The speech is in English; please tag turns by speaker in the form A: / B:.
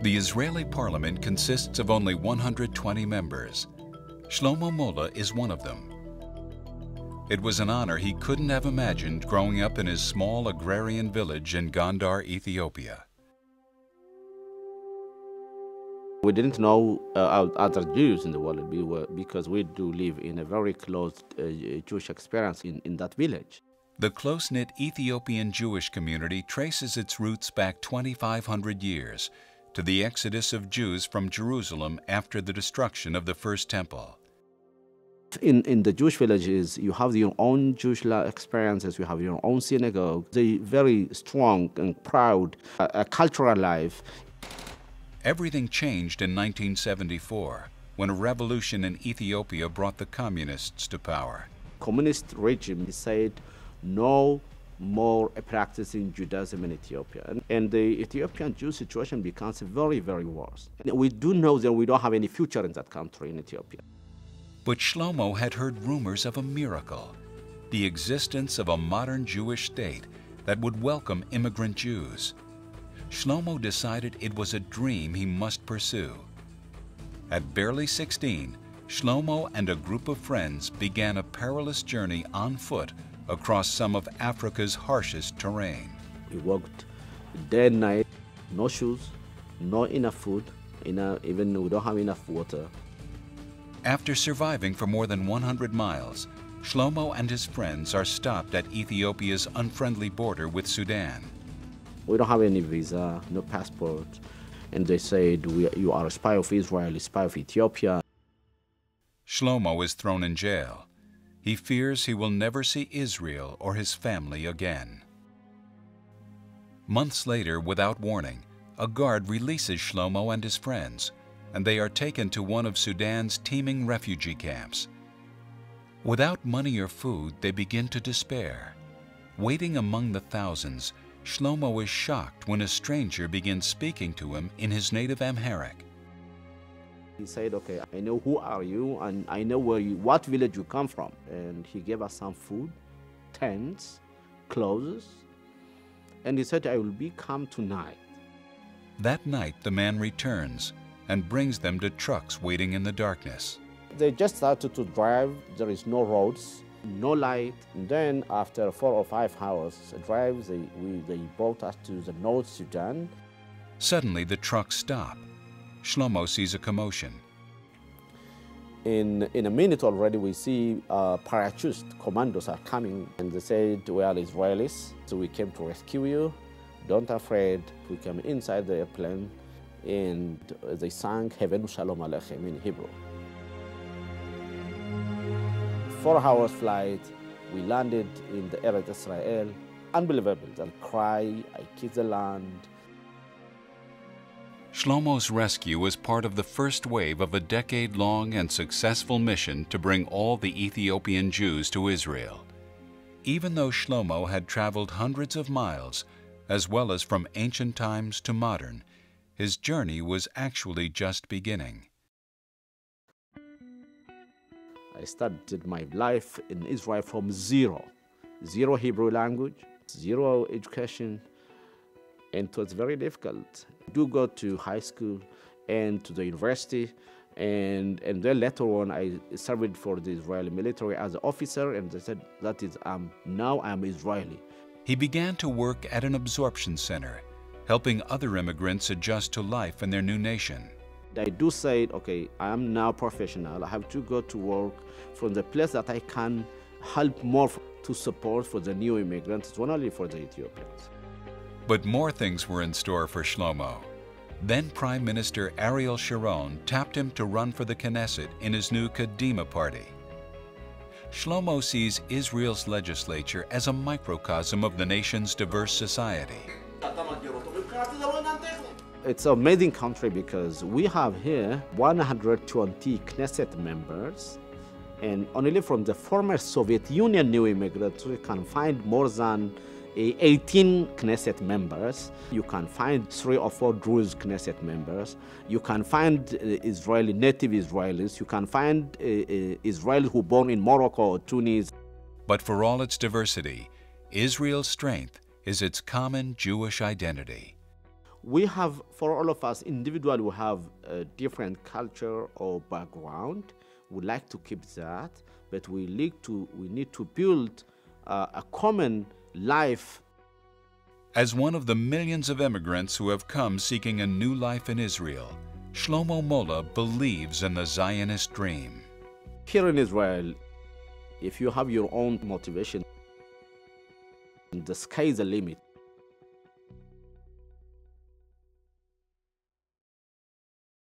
A: The Israeli parliament consists of only 120 members. Shlomo Molla is one of them. It was an honor he couldn't have imagined growing up in his small agrarian village in Gondar, Ethiopia.
B: We didn't know other Jews in the world because we do live in a very close Jewish experience in that village.
A: The close-knit Ethiopian Jewish community traces its roots back 2,500 years to the exodus of Jews from Jerusalem after the destruction of the First Temple.
B: In the Jewish villages, you have your own Jewish experiences, you have your own synagogue. They very strong and proud cultural life.
A: Everything changed in 1974 when a revolution in Ethiopia brought the communists to power.
B: Communist regime said no more practicing Judaism in Ethiopia. And the Ethiopian Jewish situation becomes very, very worse. And we do know that we don't have any future in that country, in Ethiopia.
A: But Shlomo had heard rumors of a miracle, the existence of a modern Jewish state that would welcome immigrant Jews. Shlomo decided it was a dream he must pursue. At barely 16, Shlomo and a group of friends began a perilous journey on foot across some of Africa's harshest terrain.
B: We walked day and night, no shoes, no enough food, even we don't have enough water.
A: After surviving for more than 100 miles, Shlomo and his friends are stopped at Ethiopia's unfriendly border with Sudan.
B: We don't have any visa, no passport, and they said, you are a spy of Israel, a spy of Ethiopia.
A: Shlomo is thrown in jail. He fears he will never see Israel or his family again. Months later, without warning, a guard releases Shlomo and his friends, and they are taken to one of Sudan's teeming refugee camps. Without money or food, they begin to despair. Waiting among the thousands, Shlomo is shocked when a stranger begins speaking to him in his native Amharic.
B: He said, okay, I know who are you, and I know what village you come from. And he gave us some food, tents, clothes, and he said, I will come tonight.
A: That night, the man returns and brings them to trucks waiting in the darkness.
B: They just started to drive. There is no roads, no light. And then after 4 or 5 hours drive, they brought us to the North Sudan.
A: Suddenly, the trucks stop. Shlomo sees a commotion.
B: In a minute already, we see parachute commandos are coming, and they said, we are Israelis, so we came to rescue you. Don't afraid. We came inside the airplane, and they sang Havenu Shalom Aleichem in Hebrew. 4 hours flight, we landed in the Eretz Israel. Unbelievable. I cry, I kiss the land.
A: Shlomo's rescue was part of the first wave of a decade-long and successful mission to bring all the Ethiopian Jews to Israel. Even though Shlomo had traveled hundreds of miles, as well as from ancient times to modern, his journey was actually just beginning.
B: I started my life in Israel from zero. Zero Hebrew language, zero education, and it was very difficult. I do go to high school and to the university, and then later on I served for the Israeli military as an officer, and they said, that is, now I'm Israeli.
A: He began to work at an absorption center, helping other immigrants adjust to life in their new nation.
B: I do say, okay, I am now professional. I have to go to work from the place that I can help more to support for the new immigrants, not only for the Ethiopians.
A: But more things were in store for Shlomo. Then Prime Minister Ariel Sharon tapped him to run for the Knesset in his new Kadima party. Shlomo sees Israel's legislature as a microcosm of the nation's diverse society.
B: It's an amazing country because we have here 120 Knesset members, and only from the former Soviet Union new immigrants we can find more than 18 Knesset members. You can find 3 or 4 Druze Knesset members. You can find Israeli, native Israelis. You can find Israelis who born in Morocco or Tunis.
A: But for all its diversity, Israel's strength is its common Jewish identity.
B: We have, for all of us individually, we have a different culture or background. We like to keep that, but we need to build a common life.
A: As one of the millions of immigrants who have come seeking a new life in Israel, Shlomo Molla believes in the Zionist dream.
B: Here in Israel, if you have your own motivation, the sky is the limit.